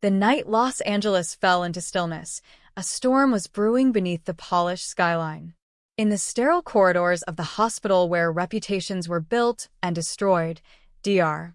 The night Los Angeles fell into stillness, a storm was brewing beneath the polished skyline. In the sterile corridors of the hospital where reputations were built and destroyed, Dr.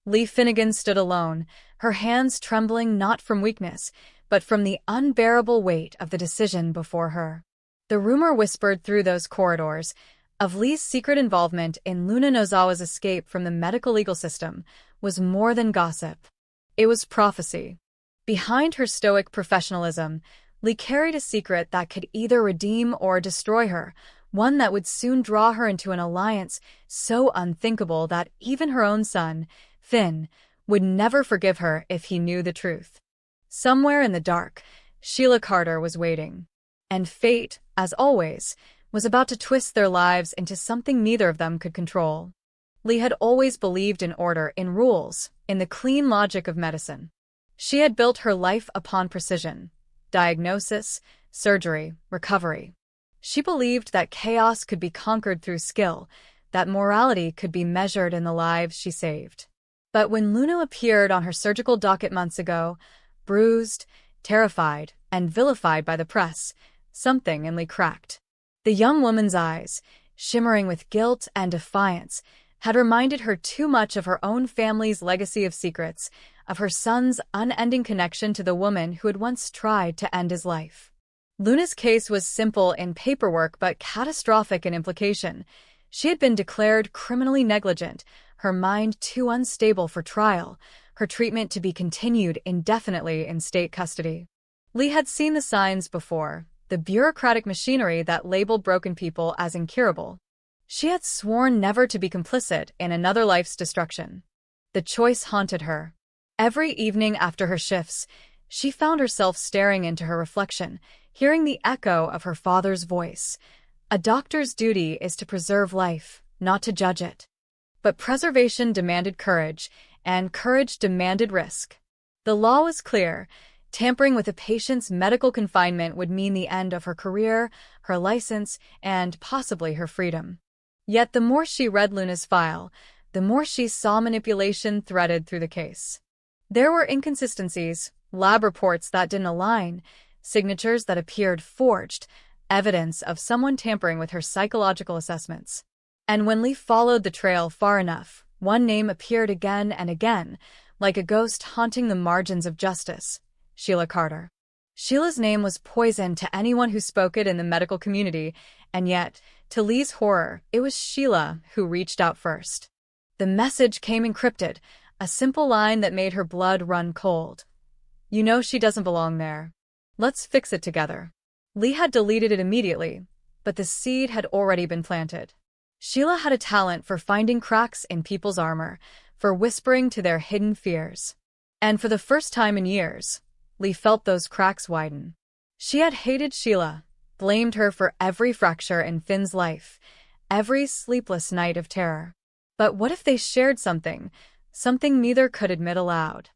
Lee Finnegan stood alone, her hands trembling not from weakness, but from the unbearable weight of the decision before her. The rumor whispered through those corridors of Lee's secret involvement in Luna Nozawa's escape from the medical legal system was more than gossip. It was prophecy. Behind her stoic professionalism, Lee carried a secret that could either redeem or destroy her, one that would soon draw her into an alliance so unthinkable that even her own son, Finn, would never forgive her if he knew the truth. Somewhere in the dark, Sheila Carter was waiting. And fate, as always, was about to twist their lives into something neither of them could control. Lee had always believed in order, in rules, in the clean logic of medicine. She had built her life upon precision: diagnosis, surgery, recovery. She believed that chaos could be conquered through skill, that morality could be measured in the lives she saved. But when Luna appeared on her surgical docket months ago, bruised, terrified, and vilified by the press, something in Lee cracked. The young woman's eyes, shimmering with guilt and defiance, had reminded her too much of her own family's legacy of secrets, of her son's unending connection to the woman who had once tried to end his life. Luna's case was simple in paperwork but catastrophic in implication. She had been declared criminally negligent, her mind too unstable for trial, her treatment to be continued indefinitely in state custody. Lee had seen the signs before, the bureaucratic machinery that labeled broken people as incurable. She had sworn never to be complicit in another life's destruction. The choice haunted her. Every evening after her shifts, she found herself staring into her reflection, hearing the echo of her father's voice. A doctor's duty is to preserve life, not to judge it. But preservation demanded courage, and courage demanded risk. The law was clear. Tampering with a patient's medical confinement would mean the end of her career, her license, and possibly her freedom. Yet the more she read Luna's file, the more she saw manipulation threaded through the case. There were inconsistencies, lab reports that didn't align, signatures that appeared forged, evidence of someone tampering with her psychological assessments. And when Lee followed the trail far enough, one name appeared again and again, like a ghost haunting the margins of justice: Sheila Carter. Sheila's name was poison to anyone who spoke it in the medical community, and yet, to Lee's horror, it was Sheila who reached out first. The message came encrypted, a simple line that made her blood run cold. "You know she doesn't belong there. Let's fix it together." Lee had deleted it immediately, but the seed had already been planted. Sheila had a talent for finding cracks in people's armor, for whispering to their hidden fears. And for the first time in years, Lee felt those cracks widen. She had hated Sheila, blamed her for every fracture in Finn's life, every sleepless night of terror. But what if they shared something neither could admit aloud?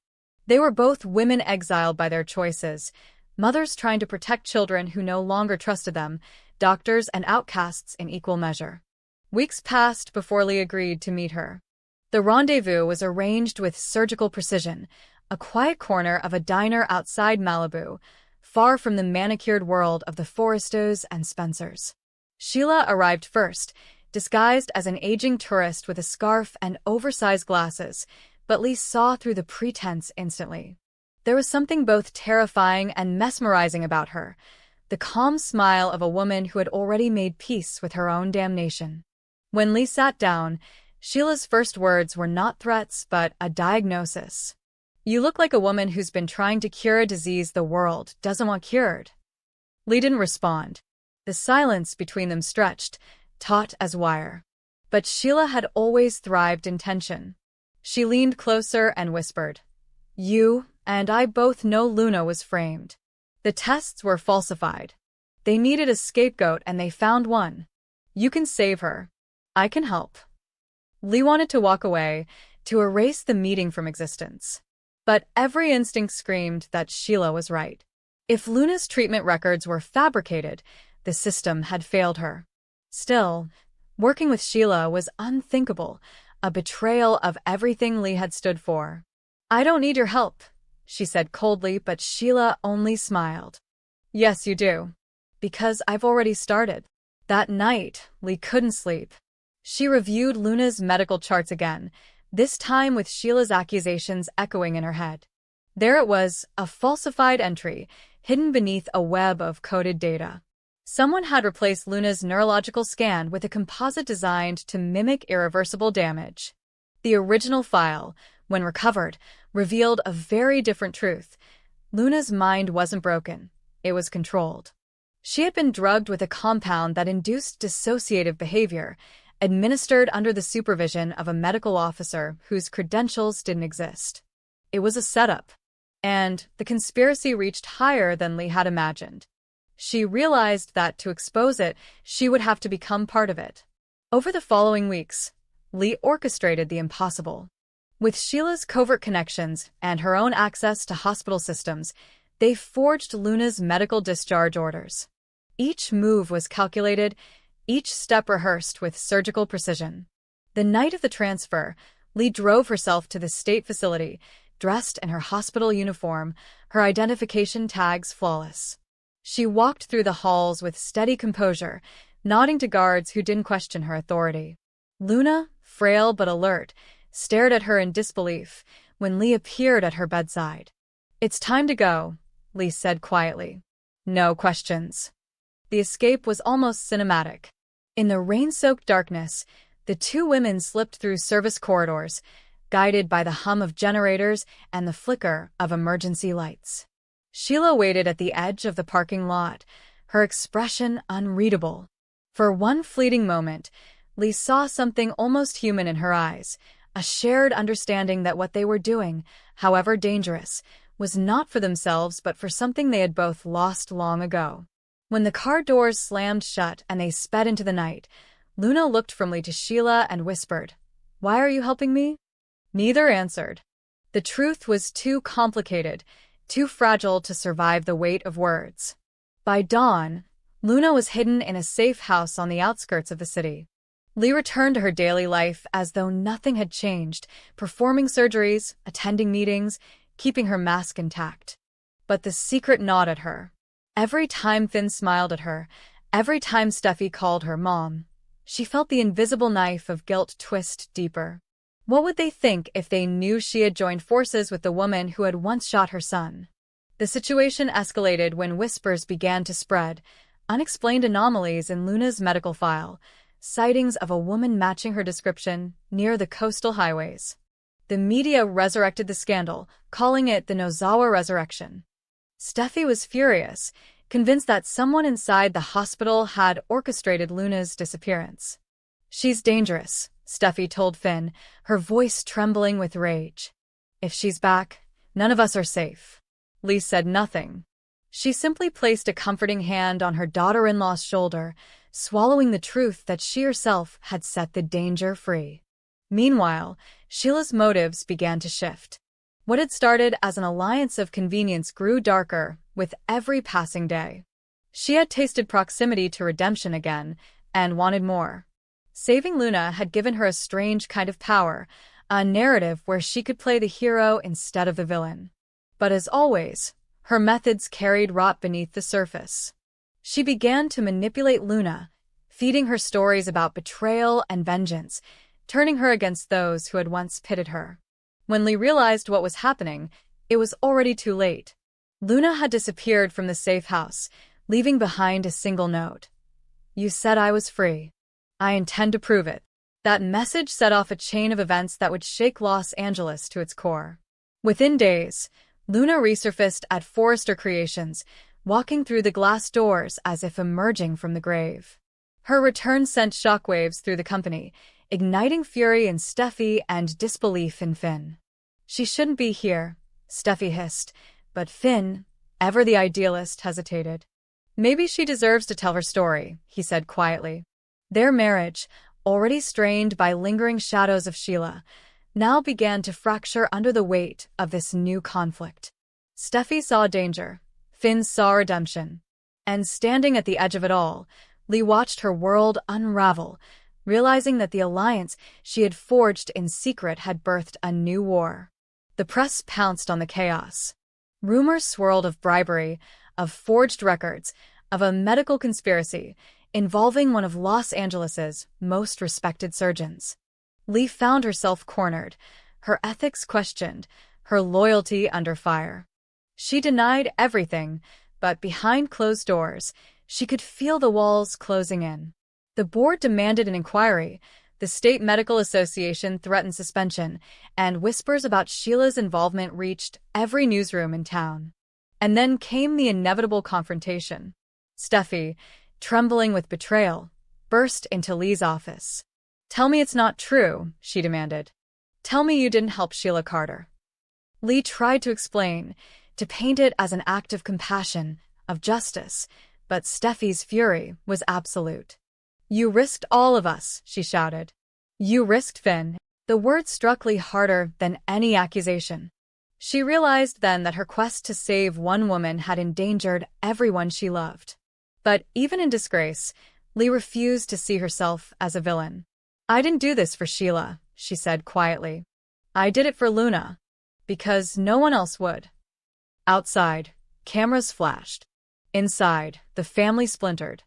They were both women exiled by their choices, mothers trying to protect children who no longer trusted them, doctors and outcasts in equal measure. Weeks passed before Lee agreed to meet her. The rendezvous was arranged with surgical precision, a quiet corner of a diner outside Malibu, far from the manicured world of the Forrestos and Spencers. Sheila arrived first, disguised as an aging tourist with a scarf and oversized glasses, but Lee saw through the pretense instantly. There was something both terrifying and mesmerizing about her, the calm smile of a woman who had already made peace with her own damnation. When Lee sat down, Sheila's first words were not threats but a diagnosis. "You look like a woman who's been trying to cure a disease the world doesn't want cured." Lee didn't respond. The silence between them stretched, taut as wire. But Sheila had always thrived in tension. She leaned closer and whispered, "You and I both know Luna was framed. The tests were falsified. They needed a scapegoat and they found one. You can save her. I can help." Lee wanted to walk away, to erase the meeting from existence. But every instinct screamed that Sheila was right. If Luna's treatment records were fabricated, the system had failed her. Still, working with Sheila was unthinkable, a betrayal of everything Lee had stood for. "I don't need your help. she said coldly, but Sheila only smiled. Yes, you do. Because I've already started. That night, Lee couldn't sleep. She reviewed Luna's medical charts again, this time with Sheila's accusations echoing in her head. There it was, a falsified entry, hidden beneath a web of coded data. Someone had replaced Luna's neurological scan with a composite designed to mimic irreversible damage. The original file, when recovered, revealed a very different truth. Luna's mind wasn't broken. It was controlled. She had been drugged with a compound that induced dissociative behavior, administered under the supervision of a medical officer whose credentials didn't exist. It was a setup, and the conspiracy reached higher than Lee had imagined. She realized that to expose it, she would have to become part of it. Over the following weeks, Lee orchestrated the impossible. With Sheila's covert connections and her own access to hospital systems, they forged Luna's medical discharge orders. Each move was calculated, each step rehearsed with surgical precision. The night of the transfer, Lee drove herself to the state facility, dressed in her hospital uniform, her identification tags flawless. She walked through the halls with steady composure, nodding to guards who didn't question her authority. Luna, frail but alert, stared at her in disbelief when Lee appeared at her bedside. "It's time to go," Lee said quietly. "No questions." The escape was almost cinematic. In the rain-soaked darkness, the two women slipped through service corridors, guided by the hum of generators and the flicker of emergency lights. Sheila waited at the edge of the parking lot, her expression unreadable. For one fleeting moment, Lee saw something almost human in her eyes, a shared understanding that what they were doing, however dangerous, was not for themselves but for something they had both lost long ago. When the car doors slammed shut and they sped into the night, Luna looked from Lee to Sheila and whispered, "Why are you helping me?" Neither answered. The truth was too complicated, too fragile to survive the weight of words. By dawn, Luna was hidden in a safe house on the outskirts of the city. Lee returned to her daily life as though nothing had changed, performing surgeries, attending meetings, keeping her mask intact. But the secret gnawed at her. Every time Finn smiled at her, every time Steffi called her mom, she felt the invisible knife of guilt twist deeper. What would they think if they knew she had joined forces with the woman who had once shot her son? The situation escalated when whispers began to spread, unexplained anomalies in Luna's medical file, sightings of a woman matching her description near the coastal highways. The media resurrected the scandal, calling it the Nozawa resurrection. Steffi was furious, convinced that someone inside the hospital had orchestrated Luna's disappearance. "She's dangerous," Steffi told Finn, her voice trembling with rage. "If she's back, none of us are safe." Lee said nothing. She simply placed a comforting hand on her daughter-in-law's shoulder, swallowing the truth that she herself had set the danger free. Meanwhile, Sheila's motives began to shift. What had started as an alliance of convenience grew darker with every passing day. She had tasted proximity to redemption again and wanted more. Saving Luna had given her a strange kind of power, a narrative where she could play the hero instead of the villain. But as always, her methods carried rot beneath the surface. She began to manipulate Luna, feeding her stories about betrayal and vengeance, turning her against those who had once pitted her. When Lee realized what was happening, it was already too late. Luna had disappeared from the safe house, leaving behind a single note. "You said I was free. I intend to prove it." That message set off a chain of events that would shake Los Angeles to its core. Within days, Luna resurfaced at Forrester Creations, walking through the glass doors as if emerging from the grave. Her return sent shockwaves through the company, igniting fury in Steffi and disbelief in Finn. "She shouldn't be here," Steffi hissed, but Finn, ever the idealist, hesitated. "Maybe she deserves to tell her story," he said quietly. Their marriage, already strained by lingering shadows of Sheila, now began to fracture under the weight of this new conflict. Steffi saw danger, Finn saw redemption. And standing at the edge of it all, Lee watched her world unravel, realizing that the alliance she had forged in secret had birthed a new war. The press pounced on the chaos. Rumors swirled of bribery, of forged records, of a medical conspiracy involving one of Los Angeles's most respected surgeons. Lee found herself cornered, her ethics questioned, her loyalty under fire. She denied everything, but behind closed doors, she could feel the walls closing in. The board demanded an inquiry, the State Medical Association threatened suspension, and whispers about Sheila's involvement reached every newsroom in town. And then came the inevitable confrontation. Steffi, trembling with betrayal, burst into Lee's office. "Tell me it's not true," she demanded. "Tell me you didn't help Sheila Carter." Lee tried to explain, to paint it as an act of compassion, of justice, but Steffi's fury was absolute. "You risked all of us," she shouted. "You risked Finn." The word struck Lee harder than any accusation. She realized then that her quest to save one woman had endangered everyone she loved. But even in disgrace, Lee refused to see herself as a villain. "I didn't do this for Sheila," she said quietly. "I did it for Luna. Because no one else would." Outside, cameras flashed. Inside, the family splintered.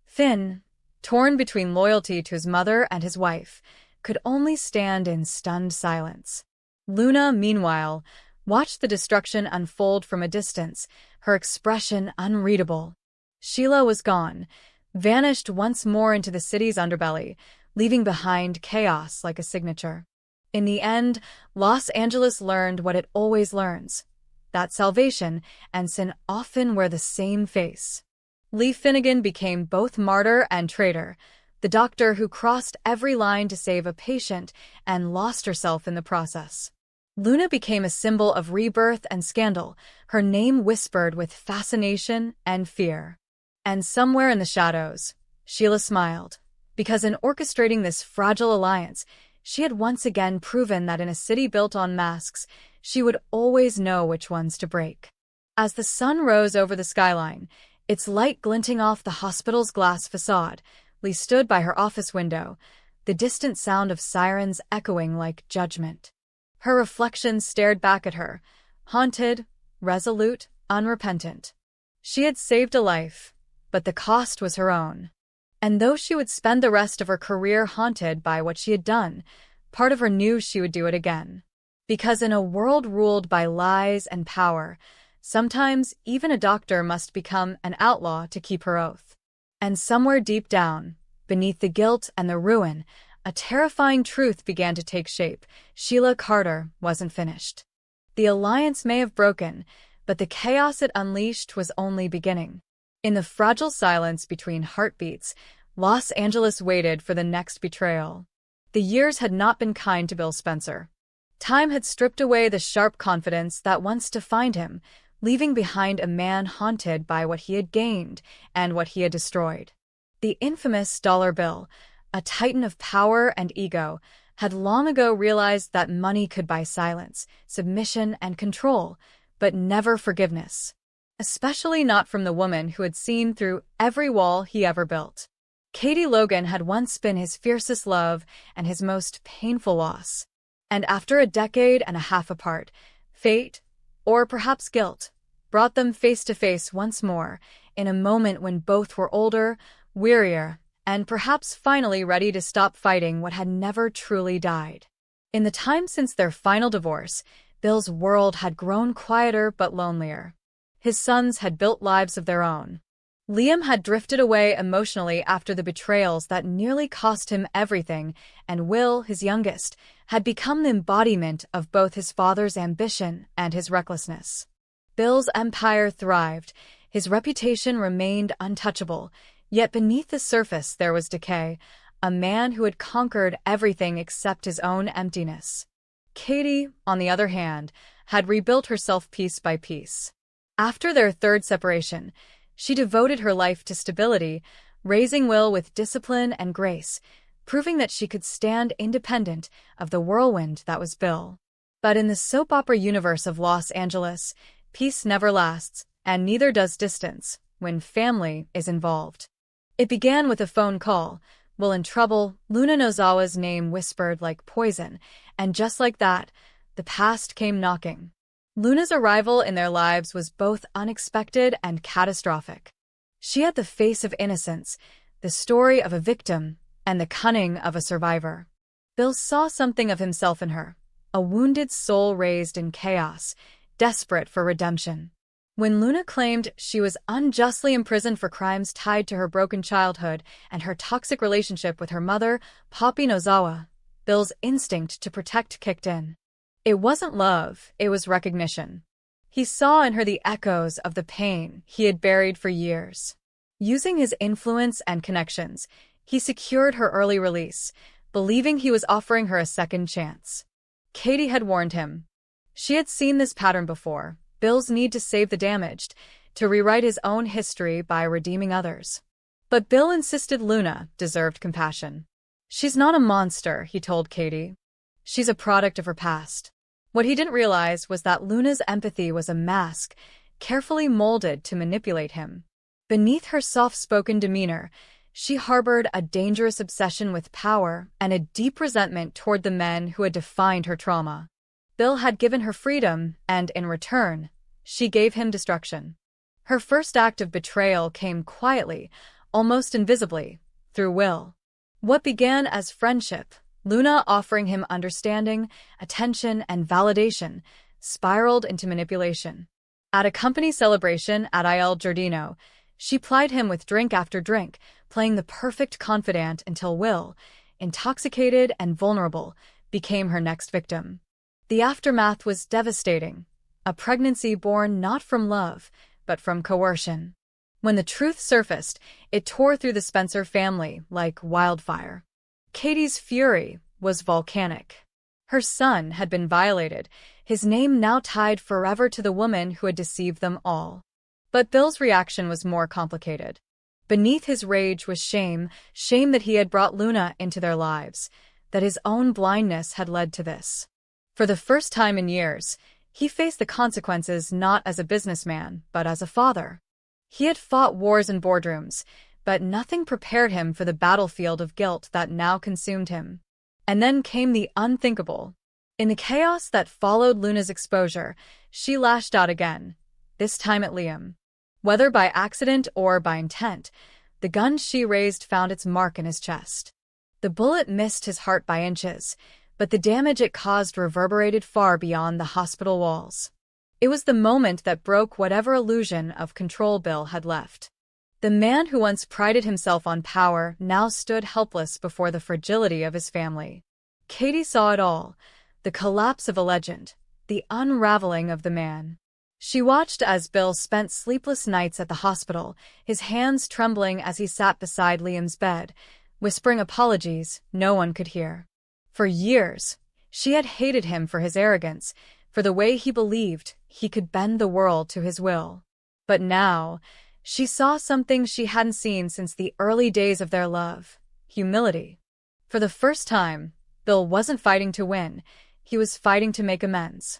Finn, torn between loyalty to his mother and his wife, could only stand in stunned silence. Luna, meanwhile, watched the destruction unfold from a distance, her expression unreadable. Sheila was gone, vanished once more into the city's underbelly, leaving behind chaos like a signature. In the end, Los Angeles learned what it always learns, that salvation and sin often wear the same face. Lee Finnegan became both martyr and traitor, the doctor who crossed every line to save a patient and lost herself in the process. Luna became a symbol of rebirth and scandal, her name whispered with fascination and fear. And somewhere in the shadows, Sheila smiled, because in orchestrating this fragile alliance, she had once again proven that in a city built on masks, she would always know which ones to break. As the sun rose over the skyline, its light glinting off the hospital's glass facade, Lee stood by her office window, the distant sound of sirens echoing like judgment. Her reflection stared back at her, haunted, resolute, unrepentant. She had saved a life, but the cost was her own. And though she would spend the rest of her career haunted by what she had done, part of her knew she would do it again. Because in a world ruled by lies and power, sometimes even a doctor must become an outlaw to keep her oath. And somewhere deep down, beneath the guilt and the ruin, a terrifying truth began to take shape. Sheila Carter wasn't finished. The alliance may have broken, but the chaos it unleashed was only beginning. In the fragile silence between heartbeats, Los Angeles waited for the next betrayal. The years had not been kind to Bill Spencer. Time had stripped away the sharp confidence that once defined him, leaving behind a man haunted by what he had gained and what he had destroyed. The infamous dollar bill, a titan of power and ego, had long ago realized that money could buy silence, submission, and control, but never forgiveness. Especially not from the woman who had seen through every wall he ever built. Katie Logan had once been his fiercest love and his most painful loss. And after a decade and a half apart, fate, or perhaps guilt, brought them face to face once more, in a moment when both were older, wearier, and perhaps finally ready to stop fighting what had never truly died. In the time since their final divorce, Bill's world had grown quieter but lonelier. His sons had built lives of their own. Liam had drifted away emotionally after the betrayals that nearly cost him everything, and Will, his youngest, had become the embodiment of both his father's ambition and his recklessness. Bill's empire thrived, his reputation remained untouchable, yet beneath the surface there was decay, a man who had conquered everything except his own emptiness. Katie, on the other hand, had rebuilt herself piece by piece. After their third separation, she devoted her life to stability, raising Will with discipline and grace, proving that she could stand independent of the whirlwind that was Bill. But in the soap opera universe of Los Angeles, peace never lasts, and neither does distance, when family is involved. It began with a phone call. Will in trouble, Luna Nozawa's name whispered like poison, and just like that, the past came knocking. Luna's arrival in their lives was both unexpected and catastrophic. She had the face of innocence, the story of a victim, and the cunning of a survivor. Bill saw something of himself in her, a wounded soul raised in chaos, desperate for redemption. When Luna claimed she was unjustly imprisoned for crimes tied to her broken childhood and her toxic relationship with her mother, Poppy Nozawa, Bill's instinct to protect kicked in. It wasn't love, it was recognition. He saw in her the echoes of the pain he had buried for years. Using his influence and connections, he secured her early release, believing he was offering her a second chance. Katie had warned him. She had seen this pattern before, Bill's need to save the damaged, to rewrite his own history by redeeming others. But Bill insisted Luna deserved compassion. She's not a monster, he told Katie. She's a product of her past. What he didn't realize was that Luna's empathy was a mask, carefully molded to manipulate him. Beneath her soft-spoken demeanor, she harbored a dangerous obsession with power and a deep resentment toward the men who had defined her trauma. Bill had given her freedom, and in return, she gave him destruction. Her first act of betrayal came quietly, almost invisibly, through Will. What began as friendship, Luna offering him understanding, attention, and validation, spiraled into manipulation. At a company celebration at Il Giardino, she plied him with drink after drink, playing the perfect confidant until Will, intoxicated and vulnerable, became her next victim. The aftermath was devastating, a pregnancy born not from love, but from coercion. When the truth surfaced, it tore through the Spencer family like wildfire. Katie's fury was volcanic. Her son had been violated, his name now tied forever to the woman who had deceived them all. But Bill's reaction was more complicated. Beneath his rage was shame, shame that he had brought Luna into their lives, that his own blindness had led to this. For the first time in years, he faced the consequences not as a businessman, but as a father. He had fought wars in boardrooms, but nothing prepared him for the battlefield of guilt that now consumed him. And then came the unthinkable. In the chaos that followed Luna's exposure, she lashed out again, this time at Liam. Whether by accident or by intent, the gun she raised found its mark in his chest. The bullet missed his heart by inches, but the damage it caused reverberated far beyond the hospital walls. It was the moment that broke whatever illusion of control Bill had left. The man who once prided himself on power now stood helpless before the fragility of his family. Katie saw it all, the collapse of a legend, the unraveling of the man. She watched as Bill spent sleepless nights at the hospital, his hands trembling as he sat beside Liam's bed, whispering apologies no one could hear. For years, she had hated him for his arrogance, for the way he believed he could bend the world to his will. But now, she saw something she hadn't seen since the early days of their love: humility. For the first time, Bill wasn't fighting to win, he was fighting to make amends.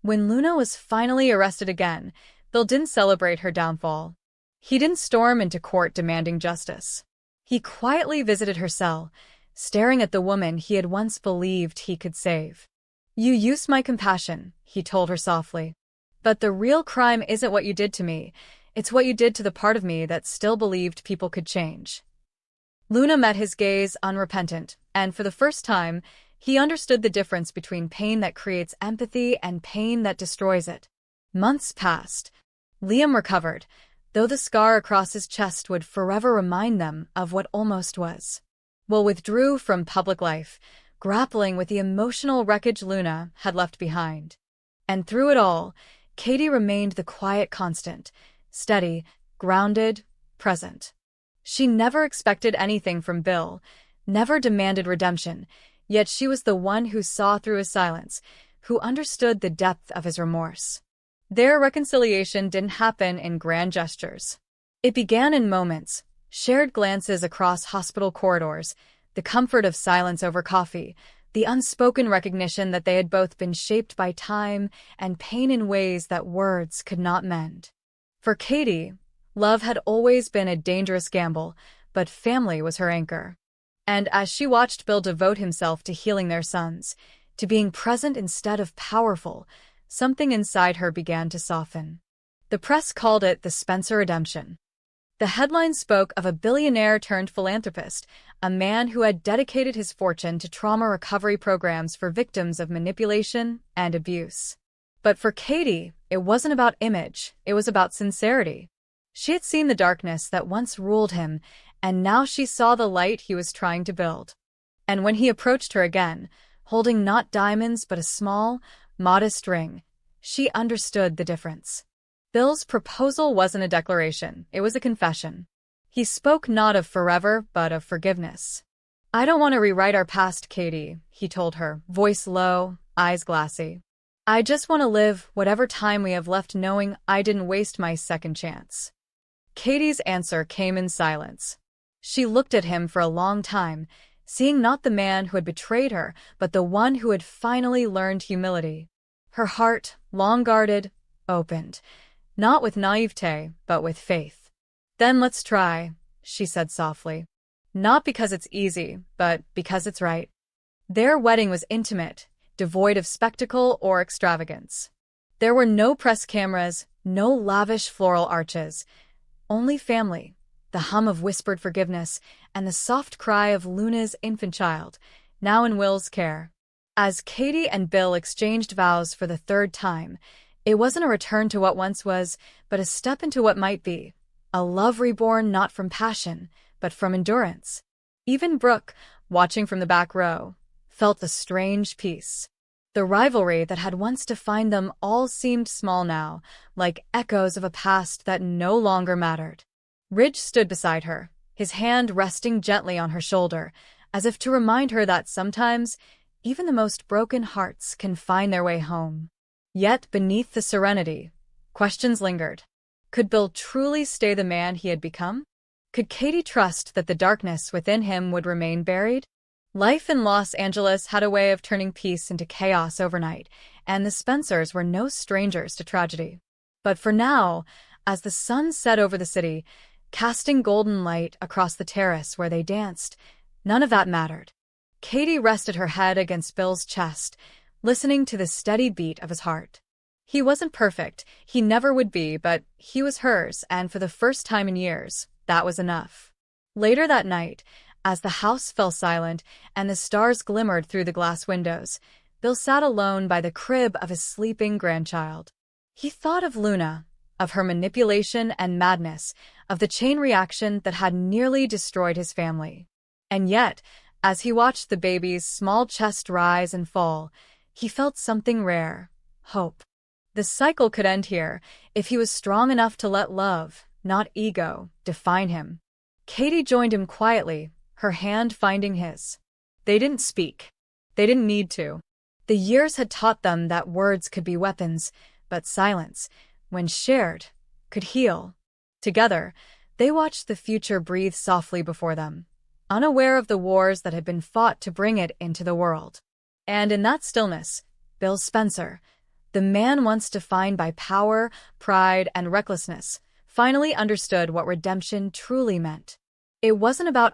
When Luna was finally arrested again, Bill didn't celebrate her downfall. He didn't storm into court demanding justice. He quietly visited her cell, staring at the woman he had once believed he could save. "You used my compassion," he told her softly. "But the real crime isn't what you did to me, it's what you did to the part of me that still believed people could change." Luna met his gaze unrepentant, and for the first time, he understood the difference between pain that creates empathy and pain that destroys it. Months passed. Liam recovered, though the scar across his chest would forever remind them of what almost was. Will withdrew from public life, grappling with the emotional wreckage Luna had left behind. And through it all, Katie remained the quiet constant, steady, grounded, present. She never expected anything from Bill, never demanded redemption, yet she was the one who saw through his silence, who understood the depth of his remorse. Their reconciliation didn't happen in grand gestures. It began in moments, shared glances across hospital corridors, the comfort of silence over coffee, the unspoken recognition that they had both been shaped by time and pain in ways that words could not mend. For Katie, love had always been a dangerous gamble, but family was her anchor. And as she watched Bill devote himself to healing their sons, to being present instead of powerful, something inside her began to soften. The press called it the Spencer Redemption. The headline spoke of a billionaire-turned-philanthropist, a man who had dedicated his fortune to trauma recovery programs for victims of manipulation and abuse. But for Katie, it wasn't about image, it was about sincerity. She had seen the darkness that once ruled him, and now she saw the light he was trying to build. And when he approached her again, holding not diamonds but a small, modest ring, she understood the difference. Bill's proposal wasn't a declaration, it was a confession. He spoke not of forever, but of forgiveness. "I don't want to rewrite our past, Katie," he told her, voice low, eyes glassy. "I just want to live whatever time we have left knowing I didn't waste my second chance." Katie's answer came in silence. She looked at him for a long time, seeing not the man who had betrayed her, but the one who had finally learned humility. Her heart, long guarded, opened, not with naivete, but with faith. "Then let's try," she said softly. "Not because it's easy, but because it's right." Their wedding was intimate, devoid of spectacle or extravagance. There were no press cameras, no lavish floral arches, only family, the hum of whispered forgiveness, and the soft cry of Luna's infant child, now in Will's care. As Katie and Bill exchanged vows for the third time, it wasn't a return to what once was, but a step into what might be. A love reborn not from passion, but from endurance. Even Brooke, watching from the back row, felt the strange peace. The rivalry that had once defined them all seemed small now, like echoes of a past that no longer mattered. Ridge stood beside her, his hand resting gently on her shoulder, as if to remind her that sometimes even the most broken hearts can find their way home. Yet beneath the serenity, questions lingered. Could Bill truly stay the man he had become? Could Katie trust that the darkness within him would remain buried? Life in Los Angeles had a way of turning peace into chaos overnight, and the Spencers were no strangers to tragedy. But for now, as the sun set over the city, casting golden light across the terrace where they danced, none of that mattered. Katie rested her head against Bill's chest, listening to the steady beat of his heart. He wasn't perfect, he never would be, but he was hers, and for the first time in years, that was enough. Later that night, as the house fell silent and the stars glimmered through the glass windows, Bill sat alone by the crib of his sleeping grandchild. He thought of Luna, of her manipulation and madness, of the chain reaction that had nearly destroyed his family. And yet, as he watched the baby's small chest rise and fall, he felt something rare: hope. The cycle could end here, if he was strong enough to let love, not ego, define him. Katie joined him quietly, her hand finding his. They didn't speak. They didn't need to. The years had taught them that words could be weapons, but silence, when shared, could heal. Together, they watched the future breathe softly before them, unaware of the wars that had been fought to bring it into the world. And in that stillness, Bill Spencer, the man once defined by power, pride, and recklessness, finally understood what redemption truly meant. It wasn't about